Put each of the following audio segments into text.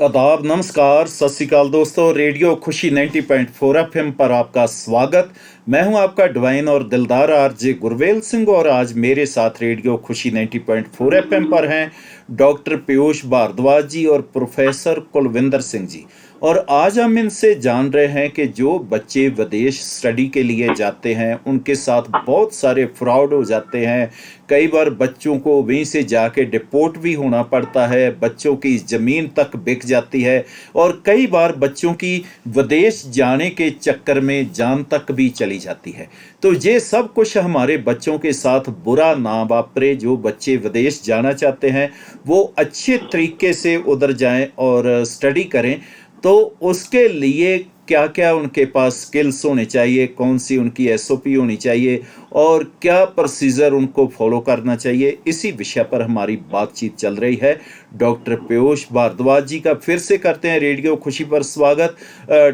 आदाब, नमस्कार, सत श्री अकाल दोस्तों। रेडियो खुशी 90.4 एफएम पर आपका स्वागत। मैं हूं आपका डिवाइन और दिलदार आरजे गुरवेल सिंह और आज मेरे साथ रेडियो खुशी 90.4 एफएम पर हैं डॉक्टर पीयूष भारद्वाज जी और प्रोफेसर कुलविंदर सिंह जी। और आज हम इनसे जान रहे हैं कि जो बच्चे विदेश स्टडी के लिए जाते हैं उनके साथ बहुत सारे फ्रॉड हो जाते हैं। कई बार बच्चों को वहीं से जाके डिपोर्ट भी होना पड़ता है, बच्चों की ज़मीन तक बिक जाती है और कई बार बच्चों की विदेश जाने के चक्कर में जान तक भी चली जाती है। तो ये सब कुछ हमारे बच्चों के साथ बुरा ना वापरे। जो बच्चे विदेश जाना चाहते हैं वो अच्छे तरीके से उधर जाएं और स्टडी करें। तो उसके लिए क्या क्या उनके पास स्किल्स होने चाहिए, कौन सी उनकी एसओपी होनी चाहिए और क्या प्रोसीजर उनको फॉलो करना चाहिए, इसी विषय पर हमारी बातचीत चल रही है। डॉक्टर पीयूष भारद्वाज जी का फिर से करते हैं रेडियो खुशी पर स्वागत।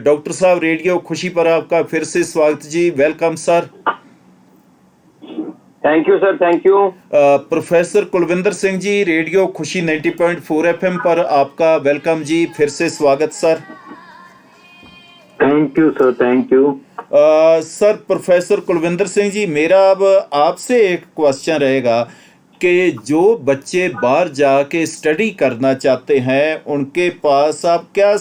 डॉक्टर साहब, रेडियो खुशी पर आपका फिर से स्वागत जी। Welcome sir. Thank you sir, thank you. Professor Kulvinder Singh ji, radio Khushi 90.4 FM पर आपका वेलकम जी, फिर से स्वागत sir. Thank you sir, thank you. Sir, professor Kulvinder Singh ji, मेरा अब आपसे एक क्वेश्चन रहेगा कि जो बच्चे बाहर जाके स्टडी करना चाहते हैं उनके पास आप क्या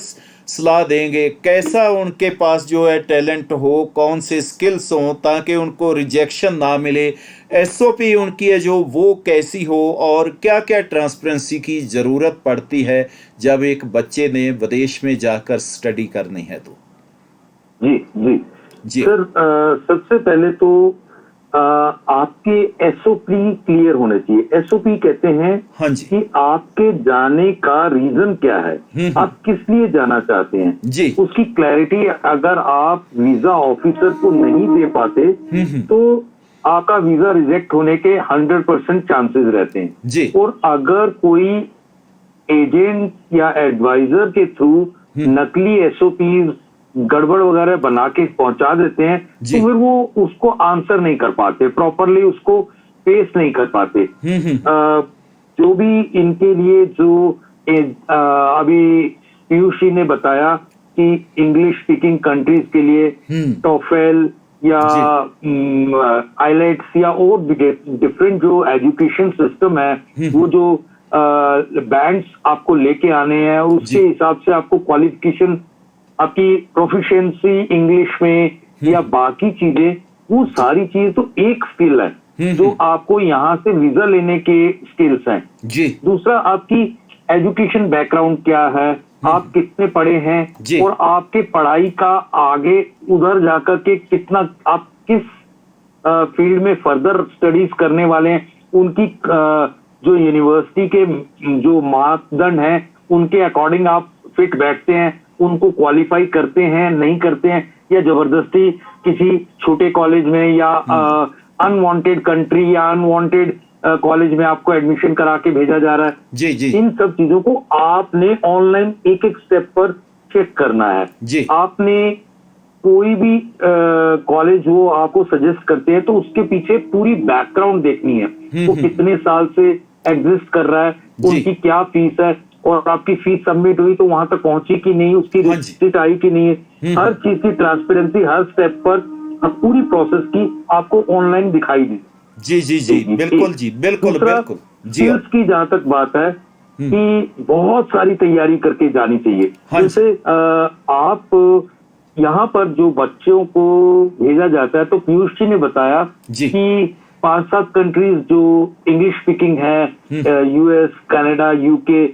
सलाह देंगे? कैसा उनके पास जो है टैलेंट हो, कौन से स्किल्स हों ताकि उनको रिजेक्शन ना मिले, एसओपी उनकी है जो वो कैसी हो और क्या क्या ट्रांसपेरेंसी की ज़रूरत पड़ती है जब एक बच्चे ने विदेश में जाकर स्टडी करनी है? तो जी जी जी सर, सबसे पहले तो आपके एसओपी क्लियर होने चाहिए। एसओपी कहते हैं हाँ जी। कि आपके जाने का रीजन क्या है, आप किस लिए जाना चाहते हैं जी। उसकी क्लैरिटी अगर आप वीजा ऑफिसर को नहीं दे पाते तो आपका वीजा रिजेक्ट होने के 100% चांसेस रहते हैं जी। और अगर कोई एजेंट या एडवाइजर के थ्रू नकली एसओपी गड़बड़ वगैरह बना के पहुंचा देते हैं तो फिर वो उसको आंसर नहीं कर पाते, प्रॉपरली उसको फेस नहीं कर पाते। जो भी इनके लिए जो अभी पीयूष जी ने बताया कि इंग्लिश स्पीकिंग कंट्रीज के लिए टॉफेल या आईलेट्स या और डिफरेंट जो एजुकेशन सिस्टम है वो जो बैंड्स आपको लेके आने हैं उसके हिसाब से आपको क्वालिफिकेशन, आपकी प्रोफिशिएंसी इंग्लिश में या बाकी चीजें, वो सारी चीज तो एक स्किल है जो आपको यहाँ से वीजा लेने के स्किल्स हैं जी। दूसरा आपकी एजुकेशन बैकग्राउंड क्या है, आप कितने पढ़े हैं और आपके पढ़ाई का आगे उधर जाकर के कितना, आप किस फील्ड में फर्दर स्टडीज करने वाले हैं, उनकी जो यूनिवर्सिटी के जो मापदंड हैं उनके अकॉर्डिंग आप फिट बैठते हैं, उनको क्वालिफाई करते हैं नहीं करते हैं, या जबरदस्ती किसी छोटे कॉलेज में या अनवांटेड कंट्री या अनवांटेड कॉलेज में आपको एडमिशन करा के भेजा जा रहा है। जी जी। इन सब चीजों को आपने ऑनलाइन एक एक स्टेप पर चेक करना है जी। आपने कोई भी कॉलेज वो आपको सजेस्ट करते हैं तो उसके पीछे पूरी बैकग्राउंड देखनी है, वो कितने साल से एग्जिस्ट कर रहा है, उनकी क्या फीस है और आपकी फीस सबमिट हुई तो वहां तक पहुंची कि नहीं, उसकी रिसिप्ट आई कि नहीं है, हर चीज की ट्रांसपेरेंसी हर स्टेप पर पूरी प्रोसेस की आपको ऑनलाइन दिखाई दी। जी जी जी, बिल्कुल जी, बिल्कुल बिल्कुल जी। की जहां तक बात है कि बहुत सारी तैयारी करके जानी चाहिए। जैसे आप यहाँ पर जो बच्चों को भेजा जाता है तो पीयूष जी ने बताया कि 5-7 कंट्रीज जो इंग्लिश स्पीकिंग है, US, Canada, UK,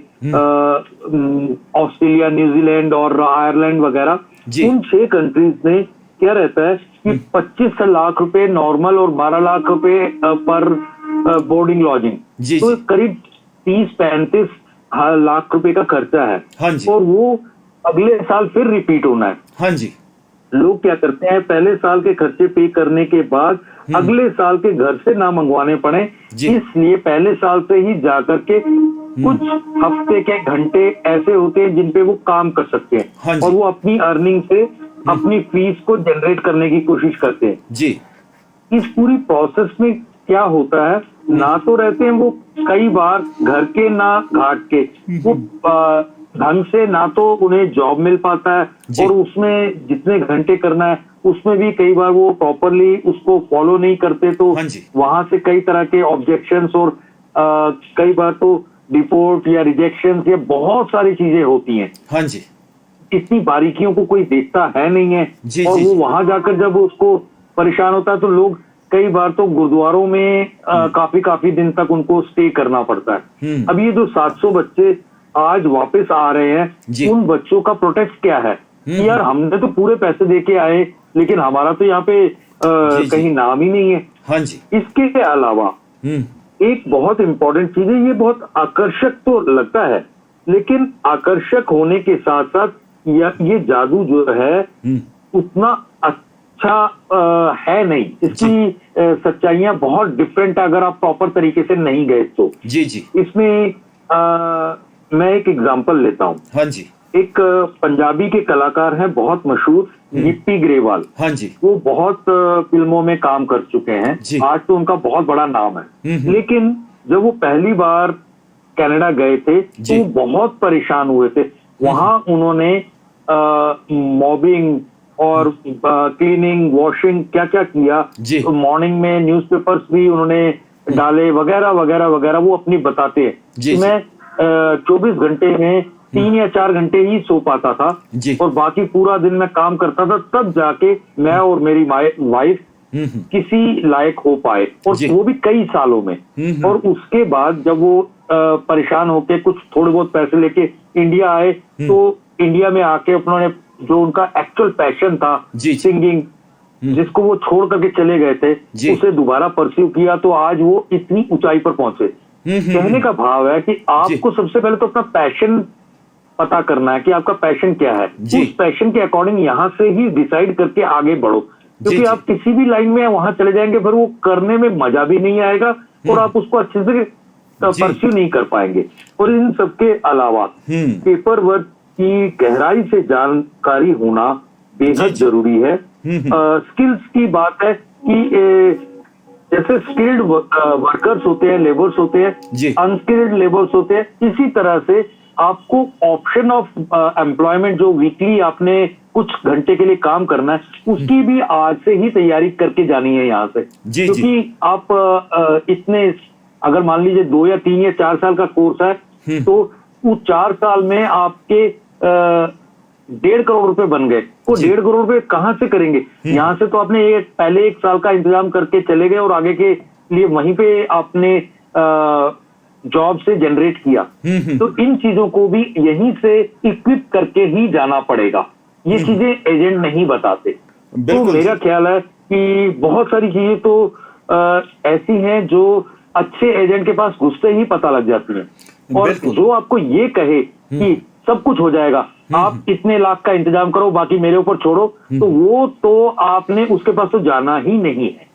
Australia, New Zealand और आयरलैंड वगैरह, उन 6 कंट्रीज में क्या रहता है कि 25 लाख रुपए नॉर्मल और 12 लाख रुपए पर बोर्डिंग लॉजिंग, तो करीब 30-35 लाख रुपए का खर्चा है। और वो अगले साल फिर रिपीट होना है। हाँ जी। लोग क्या करते हैं, पहले साल के खर्चे पे करने के बाद अगले साल के घर से ना मंगवाने पड़े, इसलिए पहले साल से ही जाकर के कुछ हफ्ते के घंटे ऐसे होते हैं जिन पे वो काम कर सकते हैं और वो अपनी अर्निंग से अपनी फीस को जनरेट करने की कोशिश करते हैं जी। इस पूरी प्रोसेस में क्या होता है, ना तो रहते हैं वो कई बार घर के ना घाट के, वो ढंग से ना तो उन्हें जॉब मिल पाता है, जी। और उसमें जितने घंटे करना है उसमें भी कई बार वो प्रॉपरली उसको फॉलो नहीं करते, तो हाँ जी। वहां से कई तरह के ऑब्जेक्शंस और कई बार तो डिपोर्ट या रिजेक्शन या बहुत सारी चीजें होती हैं। हाँ जी। इतनी बारीकियों को कोई देखता है नहीं है, जी, और जी, वो जी। वहां जाकर जब उसको परेशान होता है तो लोग कई बार तो गुरुद्वारों में काफी दिन तक उनको स्टे करना पड़ता है। अब ये जो 700 बच्चे आज वापस आ रहे जी। हैं, उन बच्चों का प्रोटेस्ट क्या है कि यार हमने तो पूरे पैसे दे के आए, लेकिन हमारा तो यहाँ पे जी, जी। कहीं नाम ही नहीं है। हाँ जी। इसके अलावा एक बहुत इंपॉर्टेंट चीज है, ये बहुत आकर्षक तो लगता है, लेकिन आकर्षक होने के साथ साथ ये जादू जो है उतना अच्छा है नहीं। इसकी सच्चाइयां बहुत डिफरेंट है अगर आप प्रॉपर तरीके से नहीं गए तो। जी, जी। इसमें मैं एक एग्जांपल लेता हूँ। हाँ जी। एक पंजाबी के कलाकार हैं बहुत मशहूर, गिप्पी ग्रेवाल। हाँ जी। वो बहुत फिल्मों में काम कर चुके हैं, जी। आज तो उनका बहुत बड़ा नाम है। लेकिन जब वो पहली बार कनाडा गए थे तो वो बहुत परेशान हुए थे। वहां उन्होंने मॉबिंग और क्लीनिंग, वॉशिंग क्या क्या किया। जी। तो मॉर्निंग में न्यूज़पेपर्स भी उन्होंने डाले वगैरह वगैरह वगैरह। वो अपनी बताते हैं जी, कि जी। मैं 24 घंटे में 3 या 4 घंटे ही सो पाता था, जी। और बाकी पूरा दिन मैं काम करता था, तब जाके मैं और मेरी वाइफ किसी लायक हो पाए, और जी। वो भी कई सालों में। और उसके बाद जब वो परेशान होके कुछ थोड़े बहुत पैसे लेके इंडिया आए, तो इंडिया में आके उन्होंने जो उनका एक्चुअल पैशन था, जी, जी। सिंगिंग, जिसको वो छोड़ करके चले गए थे, जी। उसे दोबारा परस्यू किया, तो आज वो इतनी ऊंचाई पर पहुंचे। कहने का भाव है कि आपको सबसे पहले तो अपना पैशन पता करना है कि आपका पैशन क्या है। जी। उस पैशन के अकॉर्डिंग यहां से ही डिसाइड करके आगे बढ़ो, क्योंकि जी। आप किसी भी लाइन में वहां चले जाएंगे फिर वो करने में मजा भी नहीं आएगा, और आप उसको अच्छे से जी। परस्यू नहीं कर पाएंगे। और इन सबके अलावा पेपर वर्क की गहराई से जानकारी होना बेहद जी। जरूरी है। स्किल्स की बात है कि जैसे स्किल्ड वर्कर्स होते हैं, लेबर्स होते हैं, जी। अनस्किल्ड लेबर्स होते हैं, इसी तरह से आपको ऑप्शन ऑफ एम्प्लॉयमेंट जो वीकली आपने कुछ घंटे के लिए काम करना है, उसकी भी आज से ही तैयारी करके जानी है यहाँ से। जी, क्योंकि आप इतने, अगर मान लीजिए 2 या 3 या 4 साल का कोर्स है, तो वो 4 साल में आपके 1.5 करोड़ रुपए बन गए। वो 1.5 करोड़ रुपए कहाँ से करेंगे? यहाँ से तो आपने पहले 1 साल का इंतजाम करके चले गए, और आगे के लिए वहीं पे आपने जॉब से जनरेट किया। तो इन चीजों को भी यहीं से इक्विप करके ही जाना पड़ेगा। ये चीजें एजेंट नहीं बताते। तो मेरा ख्याल है कि बहुत सारी चीजें तो ऐसी हैं जो अच्छे एजेंट के पास घुसते ही पता लग जाती हैं, और जो आपको ये कहे कि सब कुछ हो जाएगा, आप इतने लाख का इंतजाम करो, बाकी मेरे ऊपर छोड़ो, तो वो तो आपने उसके पास तो जाना ही नहीं है।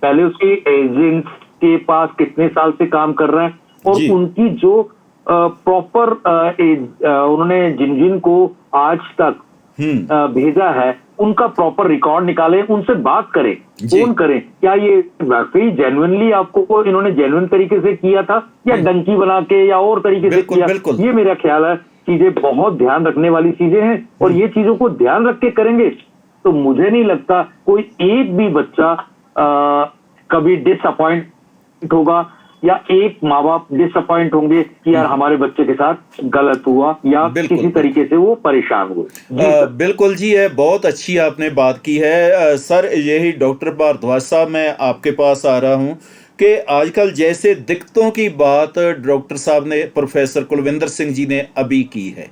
पहले उसके एजेंट्स के पास कितने साल से काम कर रहे हैं, और उनकी जो प्रॉपर उन्होंने जिन जिन को आज तक भेजा है, उनका प्रॉपर रिकॉर्ड निकालें, उनसे बात करें, फोन करें, क्या ये वाकई जेन्युइनली आपको इन्होंने जेन्युइन तरीके से किया था, या डंकी बना के या और तरीके से किया। ये मेरा ख्याल है चीजें बहुत ध्यान रखने वाली चीजें हैं, और ये चीजों को ध्यान रख के करेंगे तो मुझे नहीं लगता कोई एक भी बच्चा कभी डिसअपॉइंट होगा, या एक माँ बाप डिसअपॉइंट होंगे कि यार हमारे बच्चे के साथ गलत हुआ, या किसी तरीके से वो परेशान हुए। बिल्कुल जी, है बहुत अच्छी आपने बात की है। सर, यही डॉक्टर भारद्वाज साहब, मैं आपके पास आ रहा हूँ कि आजकल जैसे दिक्कतों की बात डॉक्टर साहब ने, प्रोफेसर कुलविंदर सिंह जी ने अभी की है,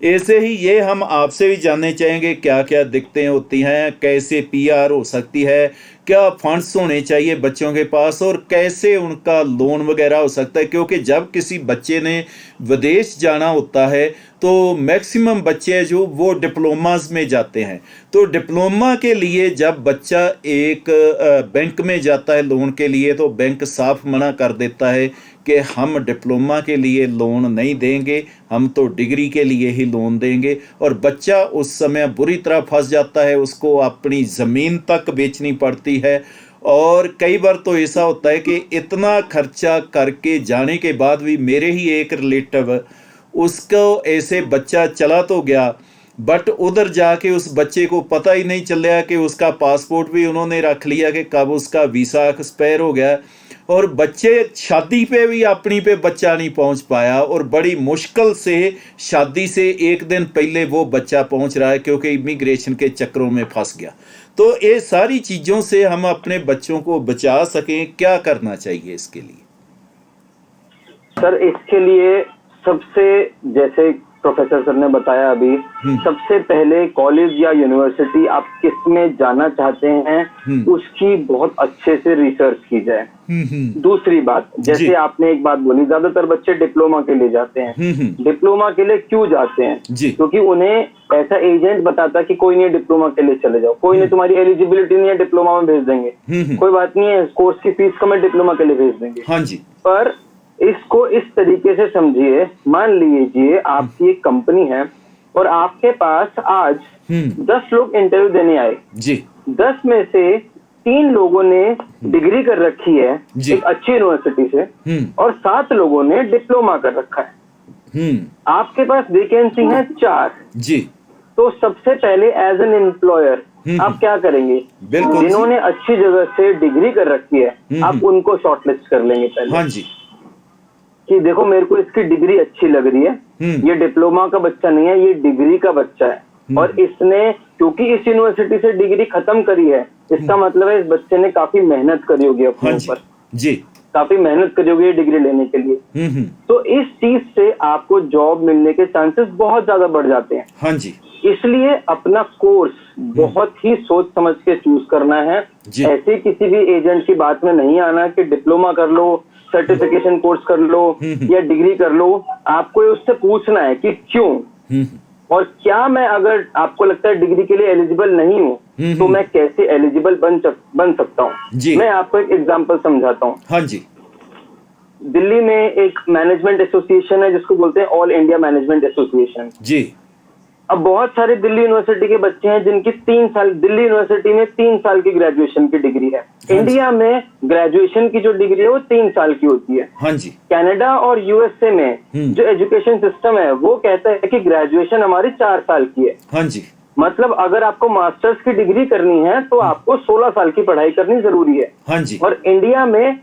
ऐसे ही ये हम आपसे भी जानने चाहेंगे क्या क्या दिक्कतें होती हैं, कैसे पीआर हो सकती है, क्या फंड्स होने चाहिए बच्चों के पास, और कैसे उनका लोन वगैरह हो सकता है। क्योंकि जब किसी बच्चे ने विदेश जाना होता है तो मैक्सिमम बच्चे जो वो डिप्लोमास में जाते हैं, तो डिप्लोमा के लिए जब बच्चा एक बैंक में जाता है लोन के लिए, तो बैंक साफ मना कर देता है कि हम डिप्लोमा के लिए लोन नहीं देंगे, हम तो डिग्री के लिए ही लोन देंगे। और बच्चा उस समय बुरी तरह फंस जाता है, उसको अपनी ज़मीन तक बेचनी पड़ती है। और कई बार तो ऐसा होता है कि इतना खर्चा करके जाने के बाद भी, मेरे ही एक रिलेटिव, उसको ऐसे बच्चा चला तो गया, बट उधर जाके उस बच्चे को पता ही नहीं चल रहा कि उसका पासपोर्ट भी उन्होंने रख लिया कि कब उसका वीज़ा एक्सपायर हो गया, और बच्चे शादी पे भी अपनी पे बच्चा नहीं पहुंच पाया, और बड़ी मुश्किल से शादी से एक दिन पहले वो बच्चा पहुंच रहा है क्योंकि इमिग्रेशन के चक्करों में फंस गया। तो ये सारी चीज़ों से हम अपने बच्चों को बचा सकें, क्या करना चाहिए इसके लिए? सर इसके लिए सबसे, जैसे प्रोफेसर सर ने बताया अभी, सबसे पहले कॉलेज या यूनिवर्सिटी आप किस में जाना चाहते हैं उसकी बहुत अच्छे से रिसर्च की जाए। दूसरी बात, जैसे आपने एक बात बोली, ज्यादातर बच्चे डिप्लोमा के लिए जाते हैं। डिप्लोमा के लिए क्यों जाते हैं? क्योंकि उन्हें ऐसा एजेंट बताता है कि कोई नहीं, डिप्लोमा के लिए चले जाओ, कोई नहीं, तुम्हारी एलिजिबिलिटी नहीं है, डिप्लोमा में भेज देंगे, कोई बात नहीं है, कोर्स की फीस कम है, डिप्लोमा के लिए भेज देंगे। पर इसको इस तरीके से समझिए, मान लीजिए आपकी एक कंपनी है और आपके पास आज 10 लोग इंटरव्यू देने आए जी, 10 में से 3 लोगों ने डिग्री कर रखी है एक अच्छी यूनिवर्सिटी से और 7 लोगों ने डिप्लोमा कर रखा है। आपके पास वैकेंसी है 4 जी। तो सबसे पहले एज एन एम्प्लॉयर आप क्या करेंगे? जिन्होंने अच्छी जगह से डिग्री कर रखी है आप उनको शॉर्टलिस्ट कर लेंगे पहले। हाँ जी, कि देखो मेरे को इसकी डिग्री अच्छी लग रही है, ये डिप्लोमा का बच्चा नहीं है, ये डिग्री का बच्चा है, और इसने क्योंकि इस यूनिवर्सिटी से डिग्री खत्म करी है, इसका मतलब है इस बच्चे ने काफी मेहनत करी होगी अपने ऊपर जी, काफी मेहनत करी होगी डिग्री लेने के लिए। तो इस चीज से आपको जॉब मिलने के चांसेस बहुत ज्यादा बढ़ जाते हैं। हाँ जी, इसलिए अपना कोर्स बहुत ही सोच समझ के चूज करना है। ऐसे किसी भी एजेंट की बात में नहीं आना कि डिप्लोमा कर लो, सर्टिफिकेशन कोर्स कर लो या डिग्री कर लो। आपको उससे पूछना है कि क्यों और क्या मैं, अगर आपको लगता है डिग्री के लिए एलिजिबल नहीं हूँ तो मैं कैसे एलिजिबल बन सकता हूँ। मैं आपको एक एग्जांपल समझाता हूँ। हाँ जी, दिल्ली में एक मैनेजमेंट एसोसिएशन है जिसको बोलते हैं ऑल इंडिया मैनेजमेंट एसोसिएशन जी। अब बहुत सारे दिल्ली यूनिवर्सिटी के बच्चे हैं जिनकी 3 साल, दिल्ली यूनिवर्सिटी में 3 साल की ग्रेजुएशन की डिग्री है। इंडिया में ग्रेजुएशन की जो डिग्री है वो 3 साल की होती है। हाँ जी, कनाडा और यूएसए में जो एजुकेशन सिस्टम है वो कहता है कि ग्रेजुएशन हमारी 4 साल की है। हाँ जी, मतलब अगर आपको मास्टर्स की डिग्री करनी है तो आपको 16 साल की पढ़ाई करनी जरूरी है। हाँ जी, और इंडिया में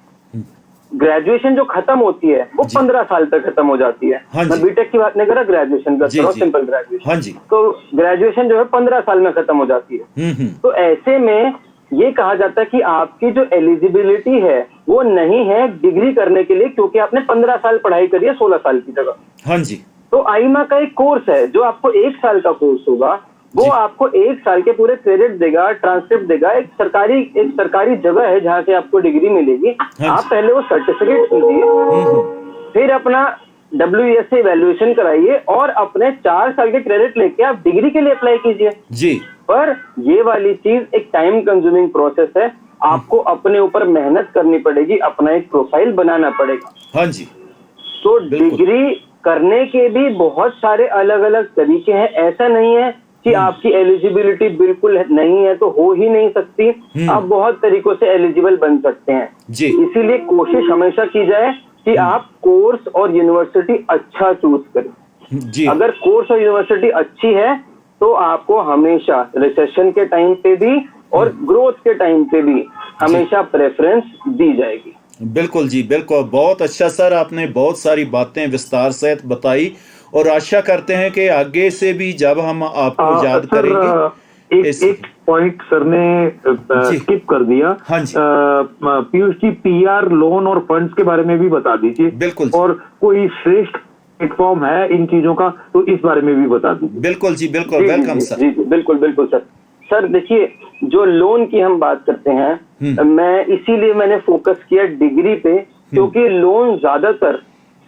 ग्रेजुएशन जो खत्म होती है वो 15 साल तक खत्म हो जाती है। हाँ मैं बीटेक की बात नहीं कर रहा, ग्रेजुएशन कर रहा हूँ, सिंपल ग्रेजुएशन। हाँ जी, तो ग्रेजुएशन जो है 15 साल में खत्म हो जाती है। तो ऐसे में ये कहा जाता है कि आपकी जो एलिजिबिलिटी है वो नहीं है डिग्री करने के लिए, क्योंकि आपने 15 साल पढ़ाई करी है 16 साल की जगह। हाँ जी, तो आईमा का एक कोर्स है जो आपको 1 साल का कोर्स होगा, वो आपको 1 साल के पूरे क्रेडिट देगा, ट्रांसक्रिप्ट देगा। एक सरकारी जगह है जहाँ से आपको डिग्री मिलेगी। आप पहले वो सर्टिफिकेट कीजिए, फिर अपना WES से वैल्यूएशन कराइए और अपने 4 साल के क्रेडिट लेके आप डिग्री के लिए अप्लाई कीजिए जी। पर ये वाली चीज एक टाइम कंज्यूमिंग प्रोसेस है, आपको अपने ऊपर मेहनत करनी पड़ेगी, अपना एक प्रोफाइल बनाना पड़ेगा। हाँ जी, तो डिग्री करने के भी बहुत सारे अलग अलग तरीके हैं। ऐसा नहीं है कि आपकी एलिजिबिलिटी बिल्कुल नहीं है तो हो ही नहीं सकती, आप बहुत तरीकों से एलिजिबल बन सकते हैं जी। इसीलिए कोशिश हमेशा की जाए कि आप कोर्स और यूनिवर्सिटी अच्छा चूज करें जी। अगर कोर्स और यूनिवर्सिटी अच्छी है तो आपको हमेशा रिसेशन के टाइम पे भी और ग्रोथ के टाइम पे भी हमेशा प्रेफरेंस दी जाएगी। बिल्कुल जी, बिल्कुल, बहुत अच्छा सर, आपने बहुत सारी बातें विस्तार सहित बताई और आशा करते हैं कि आगे से भी जब हम आपको याद करेंगे। एक पॉइंट सर ने स्किप कर दिया। हाँ जी, पीयूष जी, PR लोन और फंड्स के बारे में भी बता दीजिए। बिल्कुल, और कोई श्रेष्ठ प्लेटफॉर्म है इन चीजों का तो इस बारे में भी बता दीजिए। बिल्कुल जी, बिल्कुल, वेलकम सर। जी बिल्कुल बिल्कुल सर। सर देखिए, जो लोन की हम बात करते हैं, मैं इसीलिए मैंने फोकस किया डिग्री पे, क्योंकि लोन ज्यादातर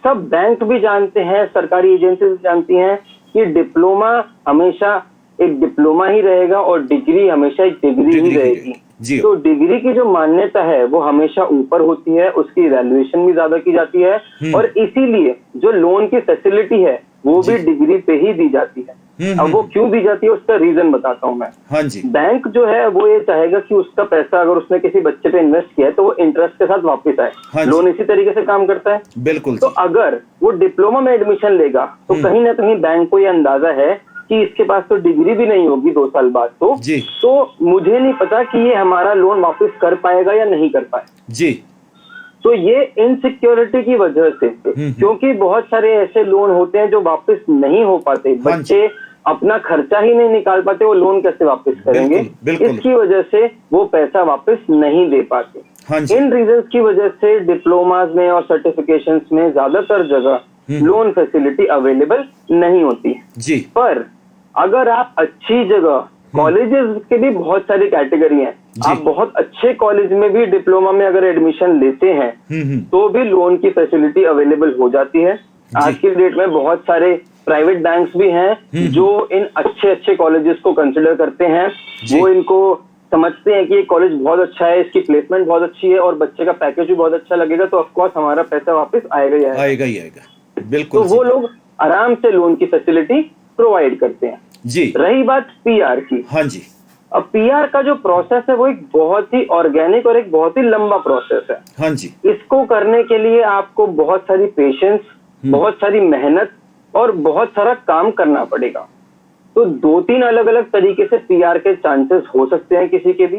सब बैंक भी जानते हैं, सरकारी एजेंसी जानती हैं कि डिप्लोमा हमेशा एक डिप्लोमा ही रहेगा और डिग्री हमेशा एक डिग्री ही रहेगी। तो डिग्री की जो मान्यता है वो हमेशा ऊपर होती है, उसकी वैल्यूएशन भी ज्यादा की जाती है और इसीलिए जो लोन की फैसिलिटी है वो भी डिग्री पे ही दी जाती है। अब वो क्यों दी जाती है उसका रीजन बताता हूँ मैं। हाँ जी। बैंक जो है वो ये चाहेगा कि उसका पैसा अगर उसने किसी बच्चे पे इन्वेस्ट किया है तो वो इंटरेस्ट के साथ वापस आए। हाँ लोन इसी तरीके से काम करता है। बिल्कुल। तो अगर वो डिप्लोमा में एडमिशन लेगा तो कहीं ना कहीं बैंक को ये अंदाजा है कि इसके पास तो डिग्री भी नहीं होगी 2 साल बाद, तो मुझे नहीं पता कि ये हमारा लोन वापस कर पाएगा या नहीं कर पाएगा जी। तो ये इनसिक्योरिटी की वजह से, क्योंकि बहुत सारे ऐसे लोन होते हैं जो वापस नहीं हो पाते, बच्चे अपना खर्चा ही नहीं निकाल पाते, वो लोन कैसे वापस करेंगे? इसकी वजह से वो पैसा वापस नहीं दे पाते। इन रीजंस की वजह से डिप्लोमास में और सर्टिफिकेशंस में ज्यादातर जगह लोन फैसिलिटी अवेलेबल नहीं होती जी। पर अगर आप अच्छी जगह, कॉलेजेस के भी बहुत सारी कैटेगरी हैं, आप बहुत अच्छे कॉलेज में भी डिप्लोमा में अगर एडमिशन लेते हैं तो भी लोन की फैसिलिटी अवेलेबल हो जाती है। आज की डेट में बहुत सारे प्राइवेट बैंक्स भी हैं जो इन अच्छे अच्छे कॉलेजेस को कंसिडर करते हैं। वो इनको समझते हैं कि ये कॉलेज बहुत अच्छा है, इसकी प्लेसमेंट बहुत अच्छी है और बच्चे का पैकेज भी बहुत अच्छा लगेगा, तो ऑफकोर्स हमारा पैसा वापस आएगा ही आएगा। बिल्कुल। तो वो लोग आराम से लोन की फैसिलिटी प्रोवाइड करते हैं जी। रही बात पीआर की, हाँ जी। अब पीआर का जो प्रोसेस है वो एक बहुत ही ऑर्गेनिक और एक बहुत ही लंबा प्रोसेस है। हाँ जी। इसको करने के लिए आपको बहुत सारी पेशेंस, बहुत सारी मेहनत और बहुत सारा काम करना पड़ेगा। तो 2-3 अलग अलग तरीके से पीआर के चांसेस हो सकते हैं किसी के भी।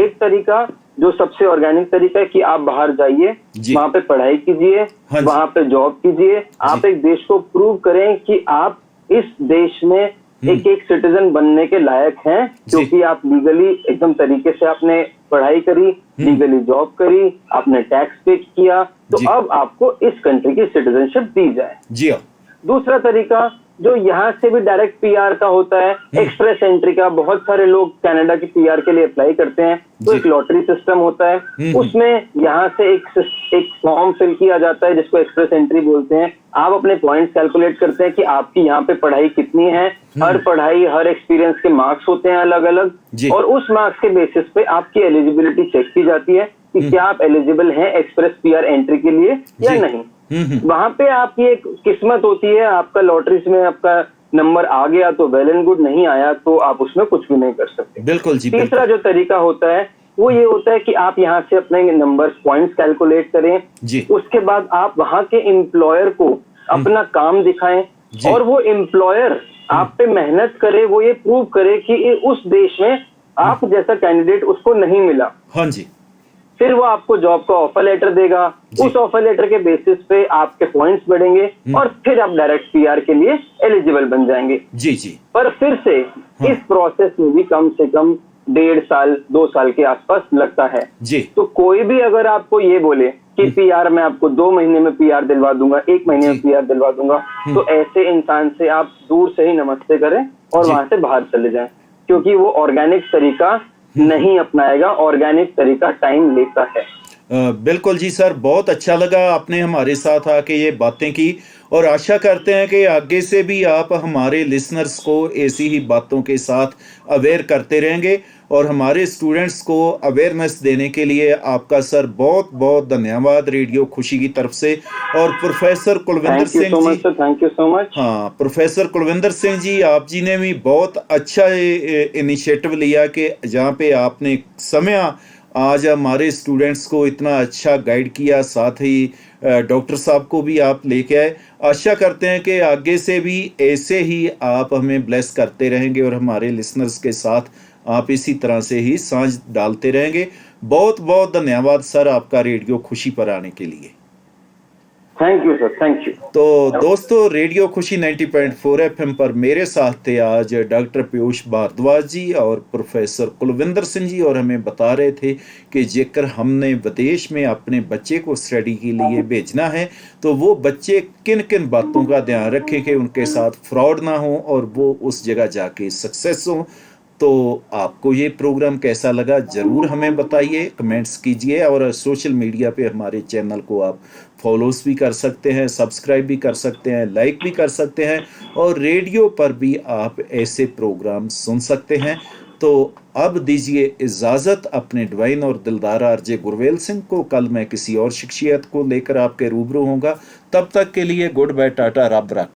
एक तरीका जो सबसे ऑर्गेनिक तरीका है कि आप बाहर जाइए, वहां पे पढ़ाई कीजिए, वहां पे जॉब कीजिए, आप एक देश को प्रूव करें कि आप इस देश में एक सिटीजन बनने के लायक हैं, क्योंकि आप लीगली एकदम तरीके से आपने पढ़ाई करी, लीगली जॉब करी, आपने टैक्स पे किया, तो अब आपको इस कंट्री की सिटीजनशिप दी जाए जी। दूसरा तरीका जो यहाँ से भी डायरेक्ट पीआर का होता है, एक्सप्रेस एंट्री का। बहुत सारे लोग कनाडा की पीआर के लिए अप्लाई करते हैं, तो एक लॉटरी सिस्टम होता है, उसमें यहाँ से एक फॉर्म फिल किया जाता है जिसको एक्सप्रेस एंट्री बोलते हैं। आप अपने पॉइंट्स कैलकुलेट करते हैं कि आपकी यहाँ पे पढ़ाई कितनी है, हर पढ़ाई, हर एक्सपीरियंस के मार्क्स होते हैं अलग अलग, और उस मार्क्स के बेसिस पे आपकी एलिजिबिलिटी चेक की जाती है कि क्या आप एलिजिबल हैं एक्सप्रेस पीआर एंट्री के लिए या नहीं। वहां पे आपकी एक किस्मत होती है, आपका लॉटरीज में आपका नंबर आ गया तो वेल एंड गुड, नहीं आया तो आप उसमें कुछ भी नहीं कर सकते। बिल्कुल जी। तीसरा जो तरीका होता है वो ये होता है कि आप यहाँ से अपने नंबर, पॉइंट्स कैलकुलेट करें जी। उसके बाद आप वहां के एम्प्लॉयर को अपना काम दिखाएं और वो एम्प्लॉयर आप पे मेहनत करे, वो ये प्रूव करे कि उस देश में आप जैसा कैंडिडेट उसको नहीं मिला। हाँ जी। फिर वो आपको जॉब का ऑफर लेटर देगा, उस ऑफर लेटर के बेसिस पे आपके पॉइंट्स बढ़ेंगे और फिर आप डायरेक्ट पीआर के लिए एलिजिबल बन जाएंगे जी जी। पर फिर से इस प्रोसेस में भी कम से कम 1.5 साल 2 साल के आसपास लगता है जी। तो कोई भी अगर आपको ये बोले कि पीआर मैं आपको 2 महीने में पीआर दिलवा दूंगा, 1 महीने में पीआर दिलवा दूंगा, तो ऐसे इंसान से आप दूर से ही नमस्ते करें और वहां से बाहर चले जाएं, क्योंकि वो ऑर्गेनिक तरीका नहीं अपनाएगा। ऑर्गेनिक तरीका टाइम लेता है। बिल्कुल जी सर, बहुत अच्छा लगा आपने हमारे साथ आके ये बातें की, और आशा करते हैं कि आगे से भी आप हमारे लिसनर्स को ऐसी ही बातों के साथ अवेयर करते रहेंगे, और हमारे स्टूडेंट्स को अवेयरनेस देने के लिए आपका सर बहुत बहुत धन्यवाद रेडियो खुशी की तरफ से। और professor Kulvinder Singh ji, thank you so much. हाँ, प्रोफेसर कुलविंदर सिंह जी, आप जी ने भी बहुत अच्छा इनिशिएटिव लिया कि जहाँ पे आपने समय आज हमारे स्टूडेंट्स को इतना अच्छा गाइड किया, साथ ही डॉक्टर साहब को भी आप लेके आए। आशा करते हैं कि आगे से भी ऐसे ही आप हमें ब्लेस करते रहेंगे और हमारे लिसनर्स के साथ आप इसी तरह से ही सांझ डालते रहेंगे। बहुत बहुत धन्यवाद सर आपका रेडियो खुशी पर आने के लिए। Thank you sir, thank you. तो दोस्तों, रेडियो खुशी 90.4 FM पर मेरे साथ थे आज डॉक्टर पीयूष भारद्वाज जी और प्रोफेसर कुलविंदर सिंह जी, और हमें बता रहे थे कि जेकर हमने विदेश में अपने बच्चे को स्टडी के लिए भेजना है तो वो बच्चे किन किन बातों का ध्यान रखें कि उनके साथ फ्रॉड ना हो और वो उस जगह जाके सक्सेस हो। तो आपको ये प्रोग्राम कैसा लगा ज़रूर हमें बताइए, कमेंट्स कीजिए, और सोशल मीडिया पे हमारे चैनल को आप फॉलोस भी कर सकते हैं, सब्सक्राइब भी कर सकते हैं, लाइक भी कर सकते हैं, और रेडियो पर भी आप ऐसे प्रोग्राम सुन सकते हैं। तो अब दीजिए इजाज़त अपने डिवाइन और दिलदार आरजे गुरवेल सिंह को। कल मैं किसी और शख्सियत को लेकर आपके रूबरू होऊंगा। तब तक के लिए गुड बाय, टाटा, रब रख।